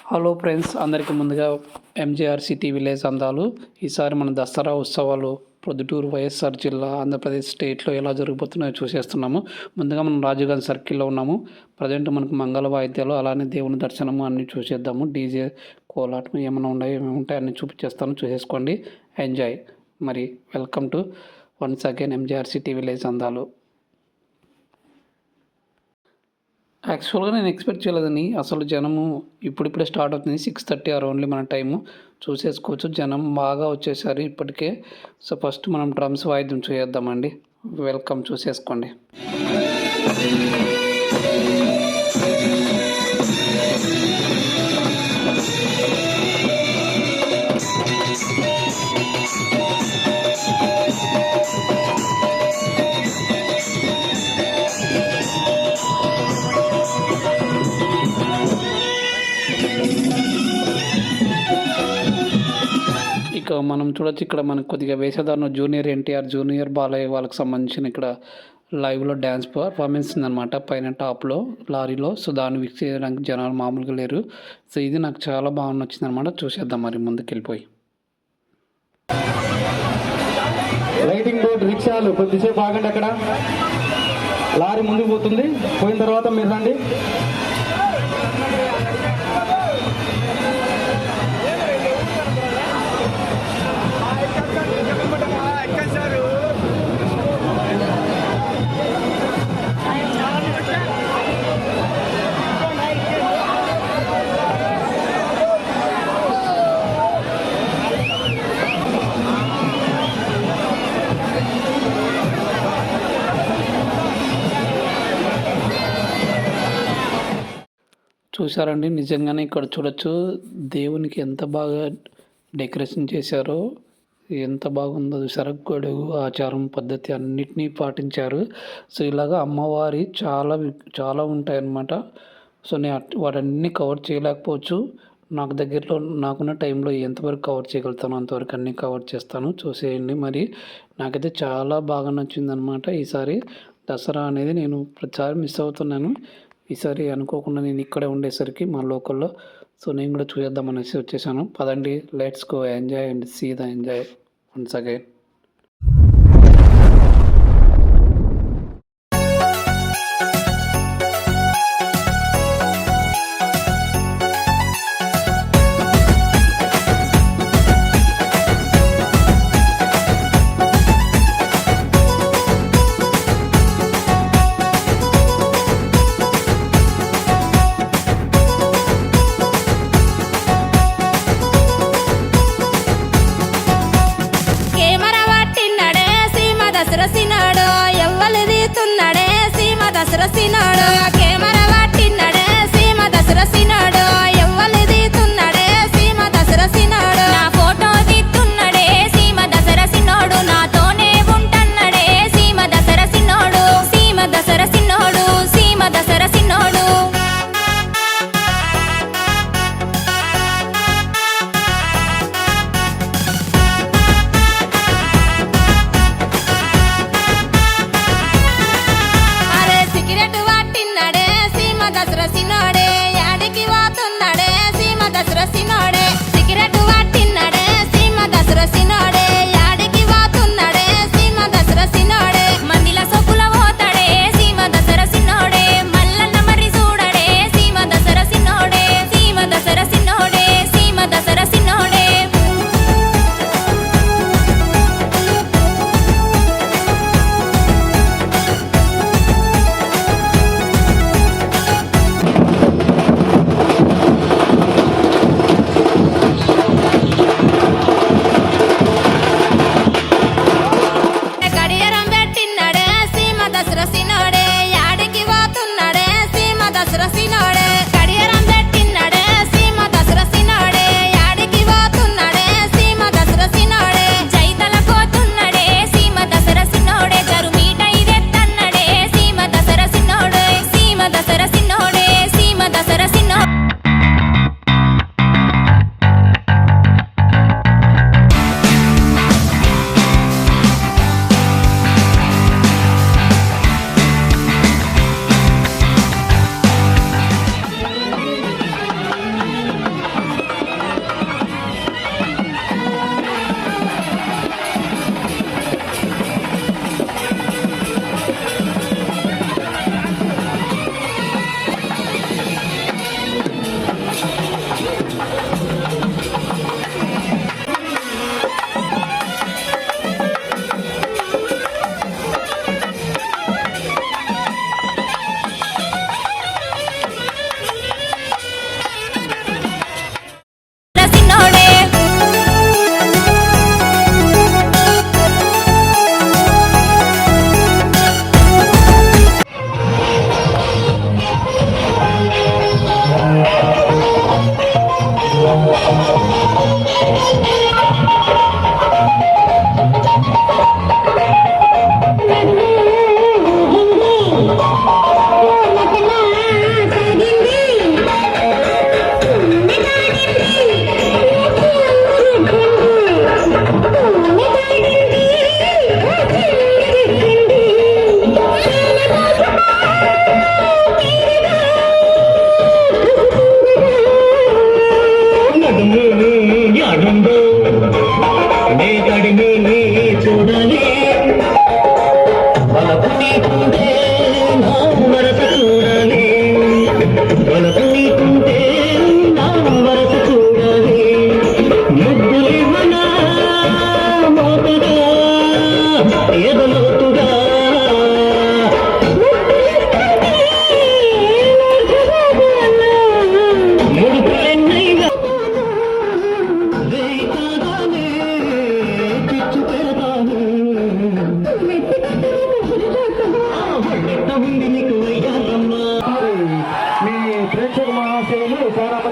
Hello friends, అందరికీ ముందుగా ఎంజేఆర్సిటీ village అందాలు. ఈసారి మన దసరా ఉత్సవాలు ప్రొద్దుటూరు వైఎస్ఆర్ జిల్లా ఆంధ్రప్రదేశ్ స్టేట్లో ఎలా జరుగుతున్నాయో చూసేస్తున్నాము. ముందుగా మనం రాజుగాంధీ సర్కిల్లో ఉన్నాము. ప్రజెంట్ మనకు మంగళ వాయిద్యాలు, అలానే దేవుని దర్శనము అన్నీ చూసేద్దాము. డీజే కోలాటం ఏమైనా ఏమేమి ఉంటాయి అన్నీ చూపించేస్తాను, చూసేసుకోండి. ఎంజాయ్. మరి welcome to once again MJR city village అందాలు. యాక్చువల్గా నేను ఎక్స్పెక్ట్ చేయలేదని, అసలు జనము ఇప్పుడిప్పుడే స్టార్ట్ అవుతుంది. 6:30 ఆర్ ఓన్లీ మన టైము చూసేసుకోవచ్చు. జనం బాగా వచ్చేసారు ఇప్పటికే. సో ఫస్ట్ మనం డ్రమ్స్ వాయిద్యం చేద్దామండి. వెల్కమ్, చూసేసుకోండి. ఇక మనం చూడొచ్చు, ఇక్కడ మనకు కొద్దిగా వేషధారణ జూనియర్ ఎన్టీఆర్, జూనియర్ బాలయ్య వాళ్ళకి సంబంధించిన ఇక్కడ లైవ్లో డ్యాన్స్ పర్ఫార్మెన్స్ ఉందన్నమాట పైన టాప్లో లారీలో. సో దాన్ని వీక్షించడానికి జనాలు మామూలుగా లేరు. సో ఇది నాకు చాలా బాగా నచ్చింది అనమాట. చూసేద్దాం మరి ముందుకు వెళ్ళిపోయి. లైటింగ్ బోర్డు రిక్షాలు కొద్దిసేపు ఆగండి. అక్కడ లారీ ముందుకు పోతుంది, పోయిన తర్వాత మీరు రండి. చూసారండి, నిజంగానే ఇక్కడ చూడొచ్చు దేవునికి ఎంత బాగా డెకరేషన్ చేశారో, ఎంత బాగుందో చూసారా. గొడుగు, ఆచారం, పద్ధతి అన్నిటినీ పాటించారు. సో ఇలాగా అమ్మవారి చాలా ఉంటాయన్నమాట. సో నేను వాటన్నీ కవర్ చేయలేకపోవచ్చు. నాకు దగ్గరలో నాకున్న టైంలో ఎంతవరకు కవర్ చేయగలుగుతానో అంతవరకు అన్నీ కవర్ చేస్తాను. చూసేయండి. మరి నాకైతే చాలా బాగా నచ్చిందనమాట. ఈసారి దసరా అనేది నేను ప్రతిసారి మిస్ అవుతున్నాను. ఈసారి అనుకోకుండా నేను ఇక్కడే ఉండేసరికి మా లోకల్లో, సో నేను కూడా చూసేద్దాం అనేసి వచ్చేసాను. పదండి, let's go enjoy and see the enjoy once again. దసరసినాడు ఎవ్వలిది తున్నడే సీమ దసరసినాడు. కెమెరా పట్టినడే సీమ దసరసినాడు ఎవ్వలిది తున్నడే సీమ దసరసినాడు. నా ఫోటో తీస్తున్నడే సీమ దసరసినోడు, నాతోనే ఉంటన్నడే సీమ దసరసినోడు. సీమ దసరసినోడు, సీమ దసరసినోడు. సిగరెట్ వాటిన్నడే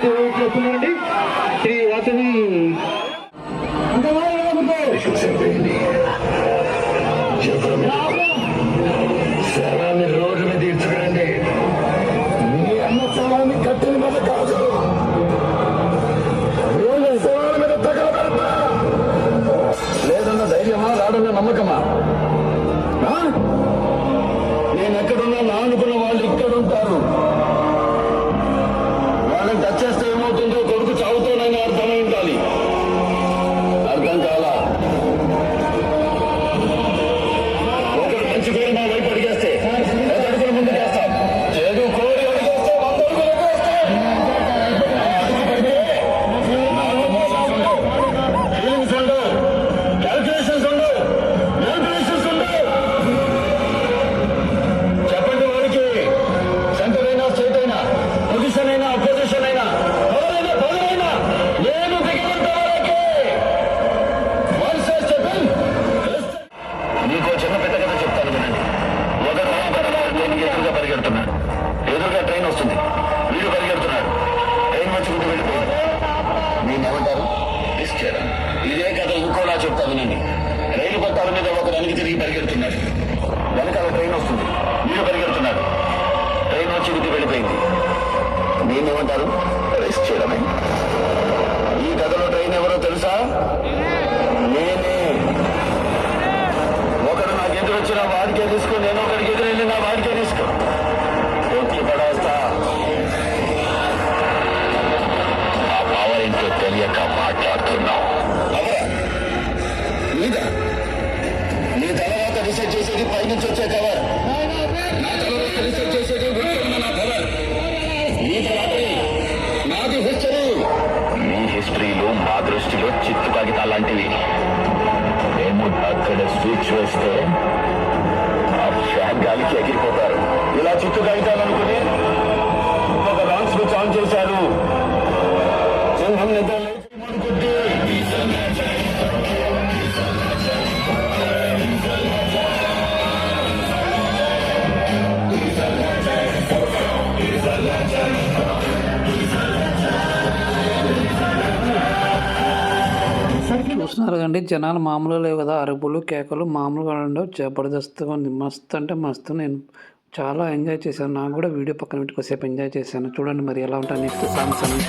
వాద్య వస్తున్నారండి శ్రీ వాసవి శవాన్ని రోడ్డు మీద తీర్చుకురండి. మీ అన్న శవాన్ని కట్టిన మీద కాదు, వీళ్ళ శవాల మీద తగలబెడతా. లేదన్న ధైర్యమా, రాడన్న నమ్మకమా? నేను ఎక్కడున్నా నా అనుకున్న వాళ్ళు ఇక్కడ ఉంటారు. వాళ్ళని టచ్ చేస్తే ఏమవుతుందో కొడుకు చావుతోనైనా అర్థమై ఉండాలి. అర్థం కాలా? ఒకరు మంచి పేరు మా వైపు అడిగేస్తే 10 అడుగుల ముందు వేస్తాం. చెడు కోరి అడిగేస్తే 100 అడుగులు వేస్తాం. ఫీలింగ్స్ ఉండవు, క్యాల్కులేషన్స్ ఉండవు, మ్యానిపులేషన్స్ ఉండవు. చెప్పండి వాడికి, సెంటర్ అయినా స్టేట్ అయినా పొజిషన్ అయినా అపోజిషన్ అయినా ఎవరైనా పదరైనా నేను దిగబడతా వాళ్ళకి. Once I step in, నీకో చిన్న పెద్ద కథ చెప్తాను వినండి. ఒక ట్రైన్ ఎదురుగా పరిగెడుతున్నాడు. ఎదురుగా ట్రైన్ వస్తుంది, వీడు పరిగెడుతున్నాడు. ట్రైన్ వచ్చి ముందు వెళ్ళిపోయింది. దీన్ని ఏమంటారు? రిస్క్ చేయడం. ఇదే కథ ఇంకోలా చెప్తా వినండి. రైలు పట్టాల మీద ఒక వెనక్కి తిరిగి పరిగెడుతున్నాడు. వెనకాల ట్రైన్ వస్తుంది, వీడు పరిగెడుతున్నాడు. ట్రైన్ వచ్చి ముందు వెళ్ళిపోయింది. దీన్ని ఏమంటారు? రిస్క్ చేయడమే. ఈ కథలో ట్రైన్ ఎవరో తెలుసా? నేనే. ఒకడు నాకు ఎదురు వచ్చిన వాడికే రిస్క్, నేను ఒకడికి ఎదురెళ్ళిన వాడికే రిస్క్. కొట్టి పడేస్తా. ఆ పవర్ ఏంటో తెలియక మాట్లాడుతున్నావు. నీదా? నీ తర్వాత రీసెర్చ్ చేసేది పైనుంచి వచ్చే కవర్. నా తర్వాత రీసెర్చ్ చేసేది ఉన్న నా కవర్. నీ తర్వాత నాది హిస్టరీ. నీ హిస్టరీలు మా దృష్టిలో చిత్తు కాగితాలు లాంటివి. మేము అక్కడ స్విచ్ వేస్తే ఆ ఫ్యాన్ గాలికి ఎగిరిపోతారు. ఇలా చిత్తు కాగితాలనుకుని ఒక రాంగ్ స్విచ్ ఆన్ చేశారు. సింహం నిద్ర లేచి మనుకుంటే చూస్తున్నారు కండి, జనాలు మామూలుగా లేవు కదా, అరుపులు కేకలు మామూలుగా ఉండవు, జబర్దస్త్గా ఉంది. మస్తు అంటే మస్తు. నేను చాలా ఎంజాయ్ చేశాను. నాకు కూడా వీడియో పక్కన పెట్టి కొద్దిసేపు ఎంజాయ్ చేశాను. చూడండి మరి ఎలా ఉంటాయి నెక్స్ట్ సాంగ్స్ అని.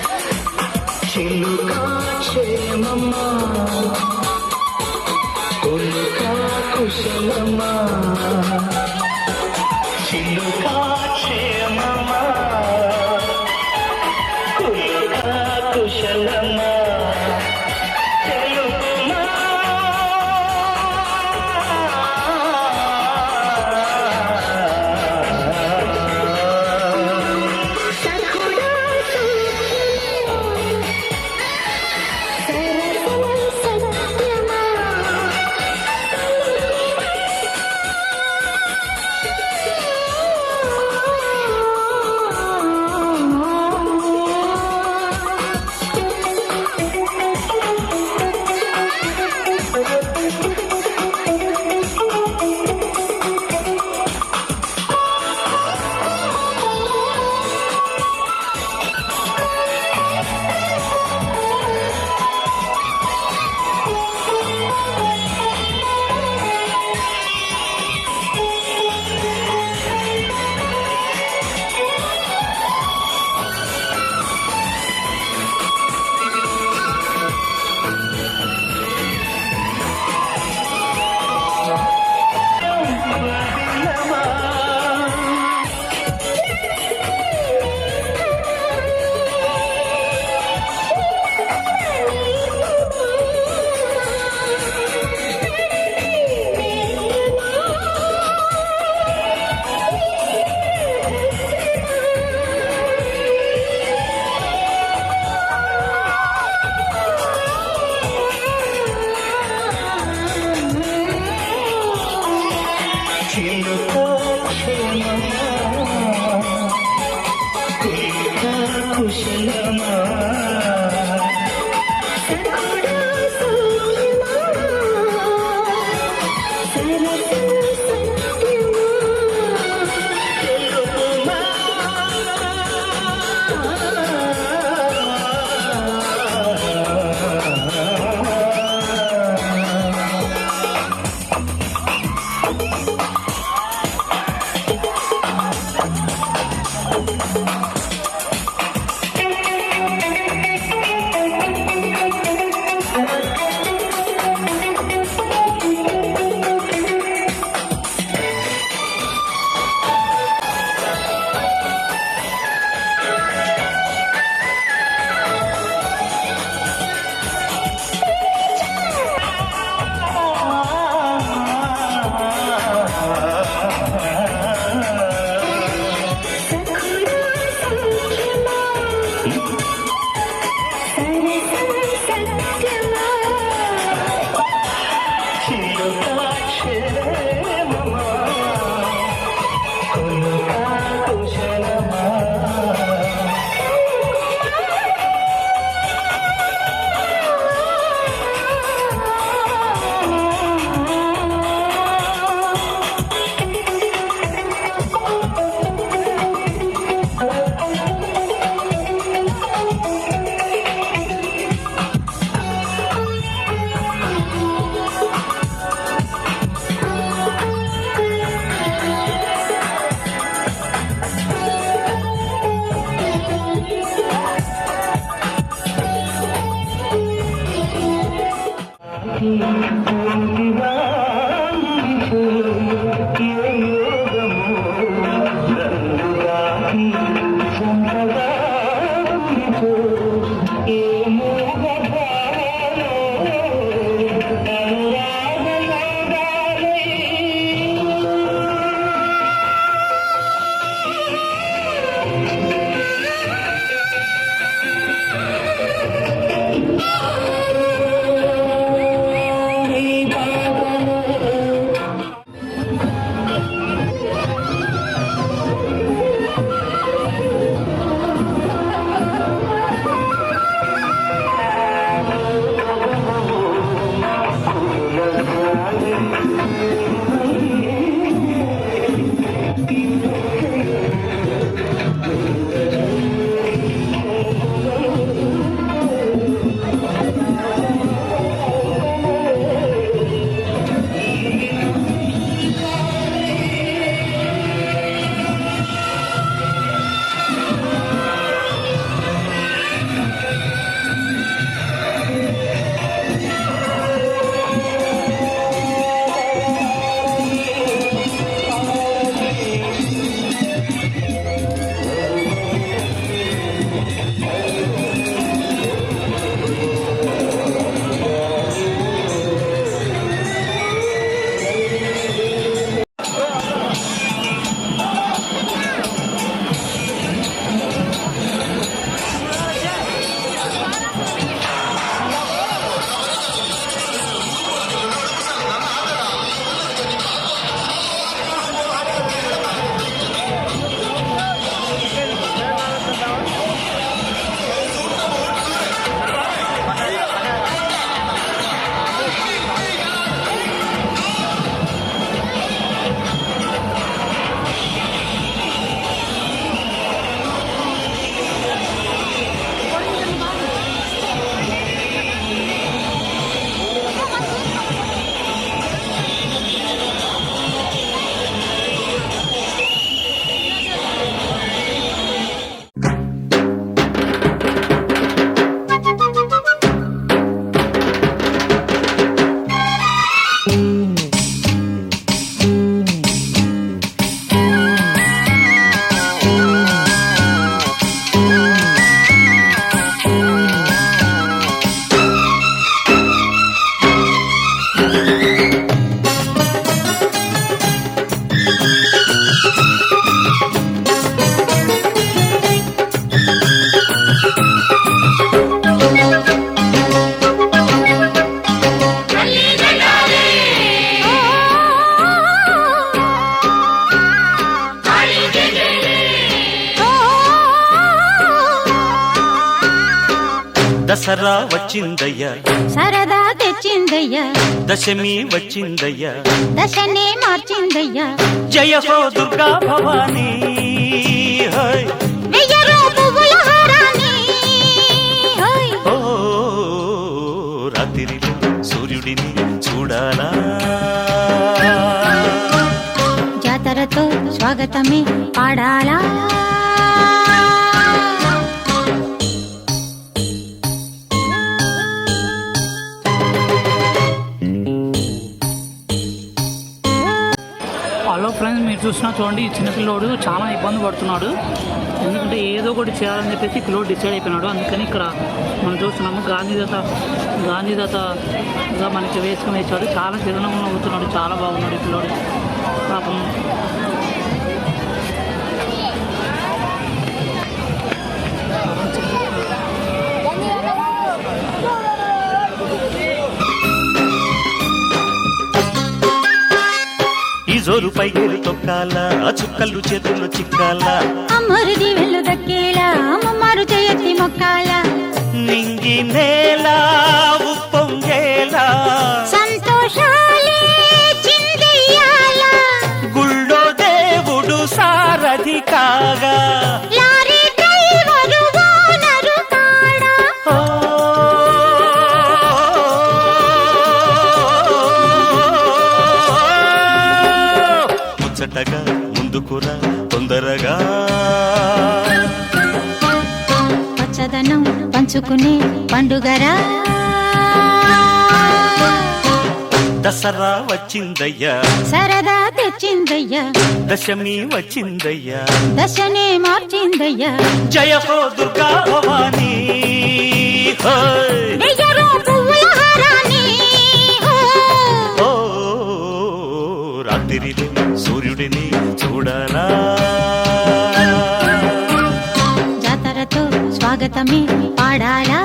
దసరా వచ్చిందయ్యా, సరదా తెచ్చిందయ్యా, దశమి వచ్చిందయ్యా, దశనే మార్చిందయ్యా, జయ హో దుర్గా భవానీ, హోయ్ వెయ్యరు పువ్వుల హారాన్ని, హోయ్ ఓ రాత్రిలో సూర్యుడిని చూడాలా, జాతరతో స్వాగతమే పాడాలా, హలో ఫ్రెండ్స్, మీరు చూసినా చూడండి, ఈ చిన్నపిల్లోడు చాలా ఇబ్బంది పడుతున్నాడు. ఎందుకంటే ఏదో ఒకటి చేయాలని చెప్పేసి పిల్లోడు డిసైడ్ అయిపోయినాడు. అందుకని ఇక్కడ మనం చూస్తున్నాము గాంధీదాతగా మనకి వేసుకుని వేసాడు. చాలా చిరునవ్వులు అవుతున్నాడు, చాలా బాగున్నాడు ఈ పిల్లోడు పాపం. ఈ జోరు పైగేరు తొక్కాల, ఆ చుక్కలు చేతుల్లో చిక్కాల, అమ్మరుది వెళ్ళు దక్కేలా, అమ్మమ్మారు చేయత్తి మొక్కాల, నింగి నేల ఉప్పొంగేలా, సంతోషాలే చిందెయ్యాల, గుళ్ళో దేవుడు సారథి కాగా, లారీ డ్రైవరు ఓనరు కాడా, ఓ ముచ్చటగా ముందుకురా తొందరగా, పచ్చదనం పంచుకునే పండుగరా. దసరా వచ్చిందయ్యా సరదా తెచ్చిందయ్యా దశమి వచ్చిందయ్యా దశనే మార్చిందయ్యా జయ హో దుర్గా భవానీ హోయ్. వెయ్యరు పువ్వుల హారాన్ని ఓ రాత్రిని సూర్యుడిని చూడరా జాతరతో స్వాగతమే పాడాలా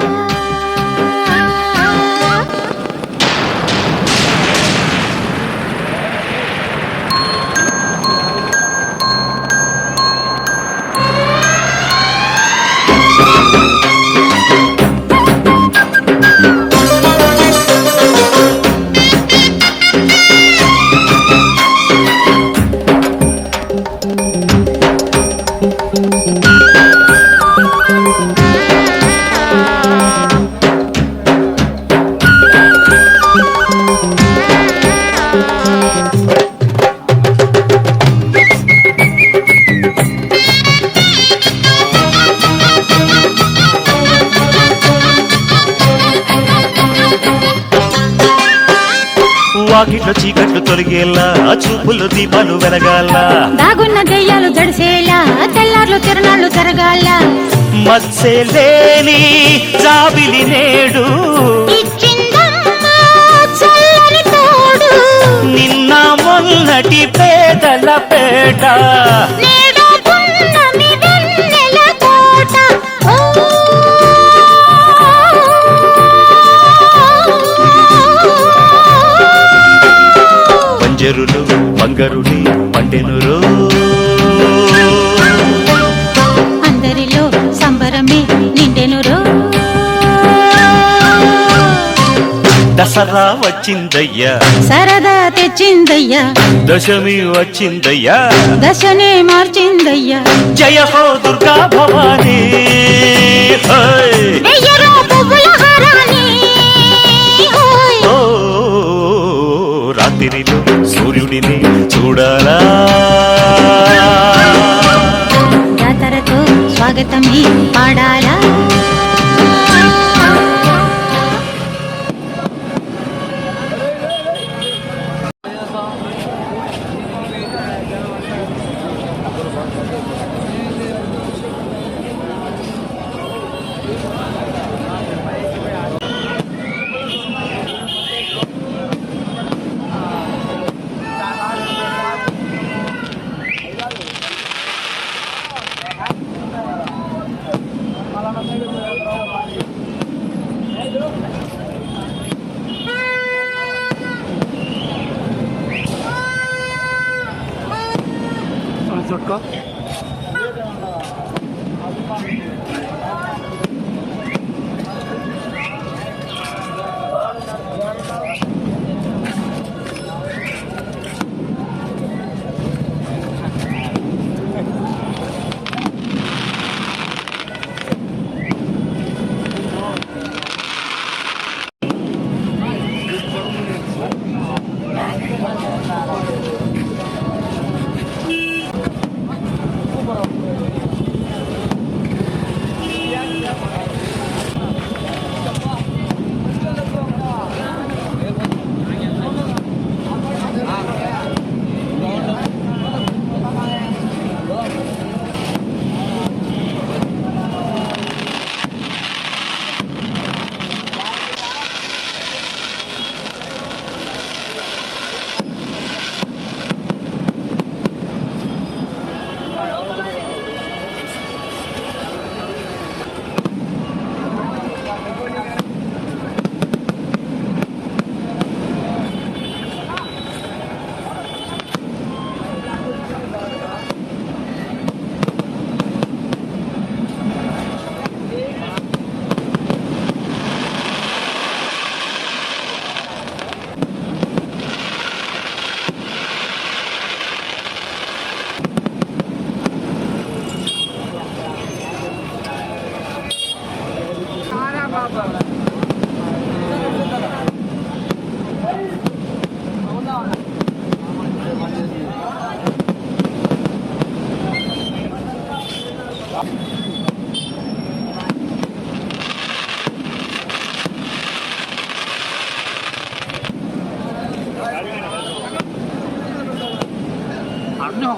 వాకిట్లో చీకట్లు తొలగేలా చూపులు దీపాలు వెలగాల దాగున్న దెయ్యాలు జడిసేలా తెల్లార్లు తిరణాలు జరగాల మత్స్యలేని జాబిలి నేడు ఇచ్చిందమ్మా చల్లని తోడు నిన్న మొన్నటి పేదల పేట నేడు పున్నమి వెన్నెల కోట పంజరులు బంగరుని పండెనురో అందరిలో సంబరమే నిండెనురో దసరా వచ్చిందయ్యా సరదా తెచ్చిందయ్యా దశమి వచ్చిందయ్యా దశనే మార్చిందయ్యా జయ హో దుర్గా భవానీ హోయ్. వెయ్యరు పువ్వుల హారాన్ని ఓ రాత్రిలో సూర్యుడిని చూడాలా జాతరతో స్వాగతమే పాడాలా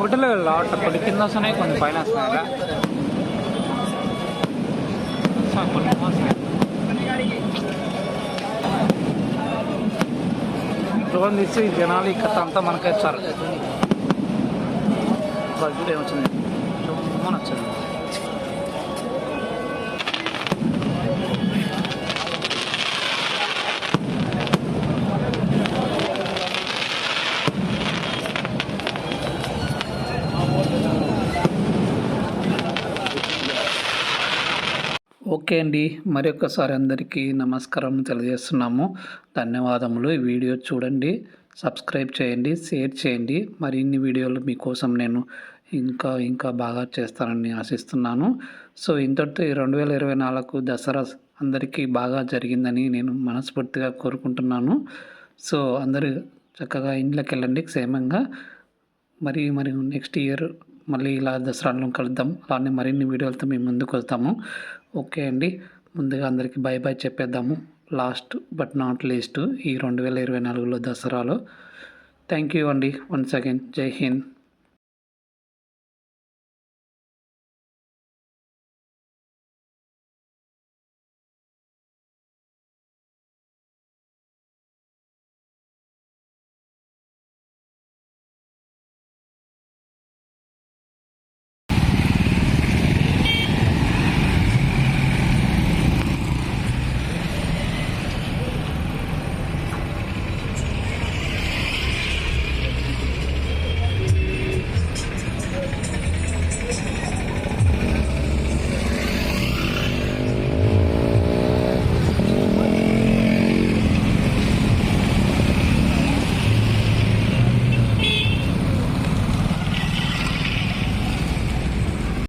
ఒకటిలో లాట్ కొన్ని కింద వస్తున్నాయి, కొన్ని పైన వస్తున్నాయి కదా. కొన్ని డ్రోన్ తీసి జనాలు ఈ కథ అంతా మనకే ఇస్తారు. బడ్జెట్ ఏమొచ్చింది మన వచ్చింది. ఓకే అండి, మరొకసారి అందరికీ నమస్కారం తెలియజేస్తున్నాము. ధన్యవాదములు. ఈ వీడియో చూడండి, సబ్స్క్రైబ్ చేయండి, షేర్ చేయండి. మరిన్ని వీడియోలు మీకోసం నేను ఇంకా బాగా చేస్తానని ఆశిస్తున్నాను. సో ఇంతటితో ఈ 2024 దసరా అందరికీ బాగా జరిగిందని నేను మనస్ఫూర్తిగా కోరుకుంటున్నాను. సో అందరూ చక్కగా ఇంట్లోకి వెళ్ళండి క్షేమంగా. మరి నెక్స్ట్ ఇయర్ మళ్ళీ ఇలా దసరాలో కలుద్దాం. అలానే మరిన్ని వీడియోలతో మేము ముందుకు వస్తాము. ఓకే అండి, ముందుగా అందరికీ బాయ్ చెప్పేద్దాము. లాస్ట్ బట్ నాట్ లీస్ట్ ఈ 2024లో దసరాలో. థ్యాంక్ యూ అండి. వన్స్ అగైన్ జై హింద్.